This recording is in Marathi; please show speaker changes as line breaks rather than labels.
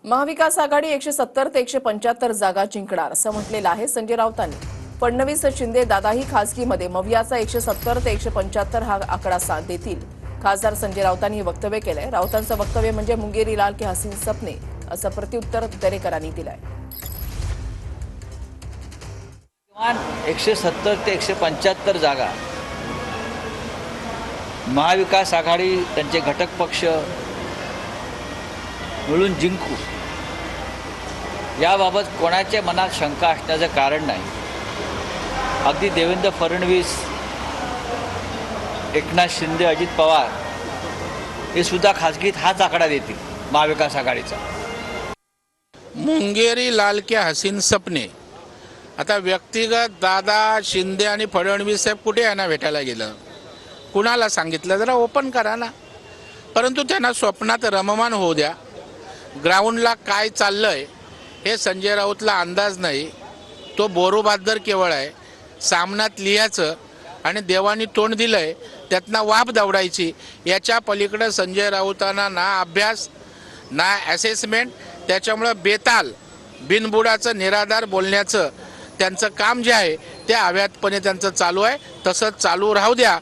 महाविकास आघाडी 170 ते 175 जागा जिंकणार असं म्हटलेलं आहे संजय राऊतांनी। फडणवीस शिंदे दादाही खासगीमध्ये मवियाचा 170 ते 175 हा आकडा साथ देतील। खासदार संजय राऊतांनी हे वक्तव्य केलंय। राऊतांचं वक्तव्य म्हणजे मुंगेरी लाल के हसीन सपने असं प्रत्युत्तर दरेकरांनी दिलंय।
170 ते 175 जागा महाविकास आघाडी त्यांचे घटक पक्ष मिळून जिंकू याबाबत कोणाच्या मनात शंका असण्याचं कारण नाही। अगदी देवेंद्र फडणवीस, एकनाथ शिंदे, अजित पवार हे सुद्धा खासगीत हाच आकडा देतील महाविकास आघाडीचा।
मुंगेरी लाल के हसीन सपने। आता व्यक्तिगत दादा शिंदे आणि फडणवीस साहेब कुठे यांना भेटायला गेलं, कुणाला सांगितलं, जरा ओपन करा ना। परंतु त्यांना स्वप्नात रममान होऊ द्या। ग्राउंडला काय चाललंय हे संजय राऊतला अंदाज नाही। तो बोरोबादर केवळ आहे। सामनात लिहायचं आणि देवानी तोंड दिलंय त्यातनं वाफ दवडायची, याच्या पलीकडे संजय राऊतांना ना अभ्यास ना असेसमेंट। त्याच्यामुळं बेताल बिनबुडाचं निराधार बोलण्याचं त्यांचं काम जे आहे ते अव्याहतपणे त्यांचं चालू आहे। तसंच चालू राहू द्या।